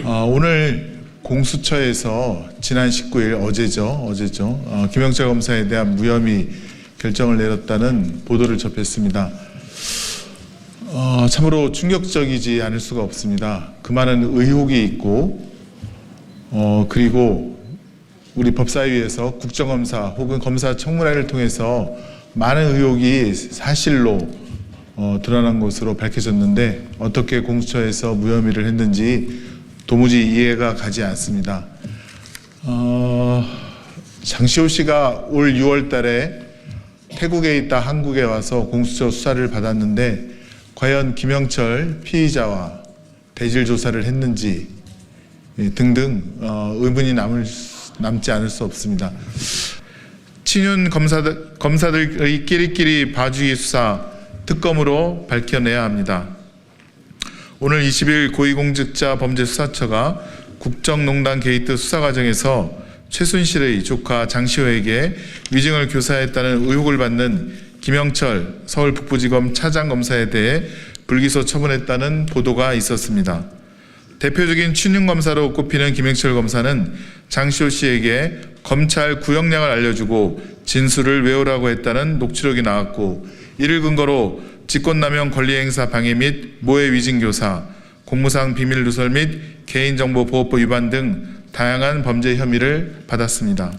오늘 공수처에서 지난 19일 어제죠. 김영철 검사에 대한 무혐의 결정을 내렸다는 보도를 접했습니다. 참으로 충격적이지 않을 수가 없습니다. 그 많은 의혹이 있고 그리고 우리 법사위에서 국정감사 혹은 검사청문회를 통해서 많은 의혹이 사실로 드러난 것으로 밝혀졌는데 어떻게 공수처에서 무혐의를 했는지 도무지 이해가 가지 않습니다. 장시호 씨가 올 6월 달에 태국에 있다 한국에 와서 공수처 수사를 받았는데 과연 김영철 피의자와 대질 조사를 했는지 등등 의문이 남지 않을 수 없습니다. 친윤 검사들의 끼리끼리 봐주기 수사 특검으로 밝혀내야 합니다. 오늘 20일 고위공직자 범죄수사처가 국정농단 게이트 수사 과정에서 최순실의 조카 장시호에게 위증을 교사했다는 의혹을 받는 김영철 서울북부지검 차장검사에 대해 불기소 처분했다는 보도가 있었습니다. 대표적인 친윤검사로 꼽히는 김영철 검사는 장시호 씨에게 검찰 구형량을 알려주고 진술을 외우라고 했다는 녹취록이 나왔고, 이를 근거로 직권남용 권리행사 방해 및 모해 위증 교사, 공무상 비밀 누설 및 개인정보보호법 위반 등 다양한 범죄 혐의를 받았습니다.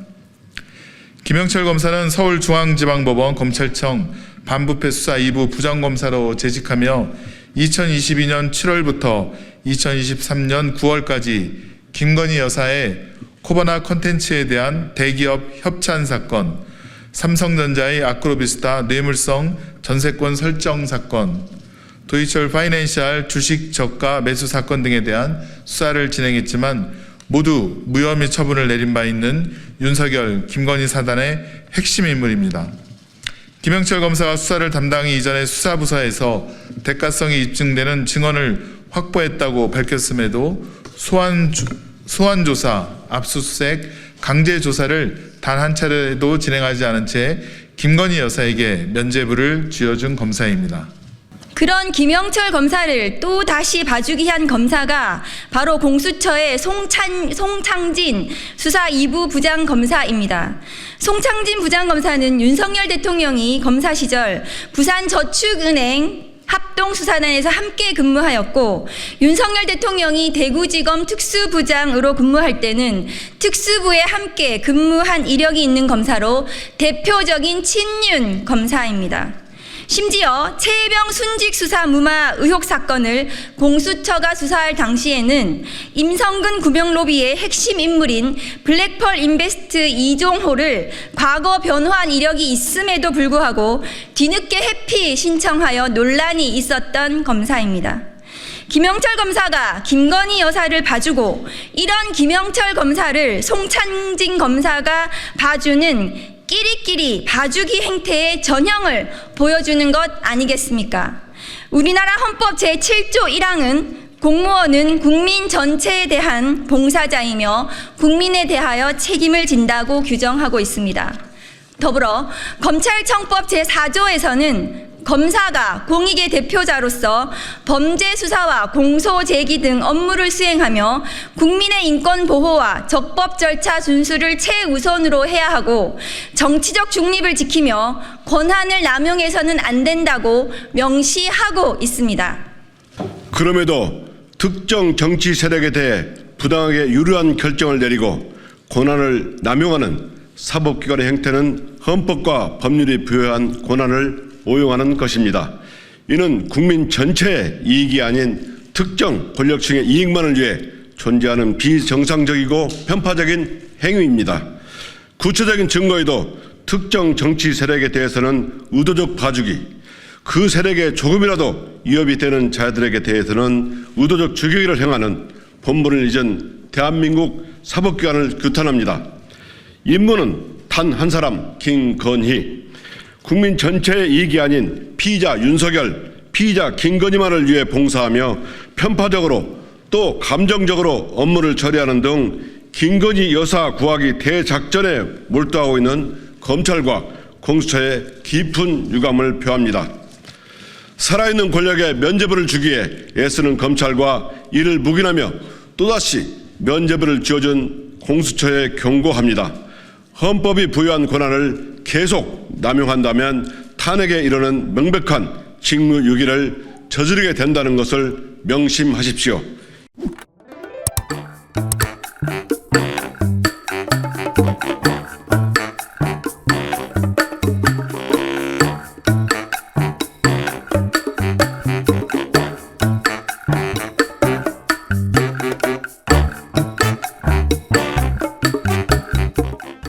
김영철 검사는 서울중앙지방법원 검찰청 반부패 수사 2부 부장검사로 재직하며 2022년 7월부터 2023년 9월까지 김건희 여사의 코바나 콘텐츠에 대한 대기업 협찬 사건, 삼성전자의 아크로비스타 뇌물성 전세권 설정 사건, 도이철 파이낸셜 주식 저가 매수 사건 등에 대한 수사를 진행했지만 모두 무혐의 처분을 내린 바 있는 윤석열, 김건희 사단의 핵심 인물입니다. 김영철 검사가 수사를 담당하기 이전에 수사부서에서 대가성이 입증되는 증언을 확보했다고 밝혔음에도 소환조사, 압수수색, 강제조사를 단 한 차례도 진행하지 않은 채 김건희 여사에게 면죄부를 쥐어준 검사입니다. 그런 김영철 검사를 또 다시 봐주기 한 검사가 바로 공수처의 송창진 수사 2부 부장검사입니다. 송창진 부장검사는 윤석열 대통령이 검사 시절 부산저축은행 합동수사단에서 함께 근무하였고, 윤석열 대통령이 대구지검 특수부장으로 근무할 때는 특수부에 함께 근무한 이력이 있는 검사로 대표적인 친윤 검사입니다. 심지어 최혜병 순직 수사 무마 의혹 사건을 공수처가 수사할 당시에는 임성근 구명로비의 핵심 인물인 블랙펄 인베스트 이종호를 과거 변호한 이력이 있음에도 불구하고 뒤늦게 회피 신청하여 논란이 있었던 검사입니다. 김영철 검사가 김건희 여사를 봐주고 이런 김영철 검사를 송창진 검사가 봐주는 끼리끼리 봐주기 행태의 전형을 보여주는 것 아니겠습니까? 우리나라 헌법 제7조 1항은 공무원은 국민 전체에 대한 봉사자이며 국민에 대하여 책임을 진다고 규정하고 있습니다. 더불어 검찰청법 제4조에서는 검사가 공익의 대표자로서 범죄 수사와 공소 제기 등 업무를 수행하며 국민의 인권 보호와 적법 절차 준수를 최우선으로 해야 하고 정치적 중립을 지키며 권한을 남용해서는 안 된다고 명시하고 있습니다. 그럼에도 특정 정치 세력에 대해 부당하게 유리한 결정을 내리고 권한을 남용하는 사법기관의 행태는 헌법과 법률이 부여한 권한을 오용하는 것입니다. 이는 국민 전체의 이익이 아닌 특정 권력층의 이익만을 위해 존재하는 비정상적이고 편파적인 행위입니다. 구체적인 증거에도 특정 정치 세력에 대해서는 의도적 봐주기, 그 세력에 조금이라도 위협이 되는 자들에게 대해서는 의도적 죽이기를 행하는 본분을 잊은 대한민국 사법기관을 규탄합니다. 임무는 단 한 사람, 김건희. 국민 전체의 이익이 아닌 피의자 윤석열, 피의자 김건희만을 위해 봉사하며 편파적으로 또 감정적으로 업무를 처리하는 등 김건희 여사 구하기 대작전에 몰두하고 있는 검찰과 공수처에 깊은 유감을 표합니다. 살아있는 권력에 면죄부를 주기에 애쓰는 검찰과 이를 묵인하며 또다시 면죄부를 지어준 공수처에 경고합니다. 헌법이 부여한 권한을 계속 남용한다면 탄핵에 이르는 명백한 직무유기를 저지르게 된다는 것을 명심하십시오.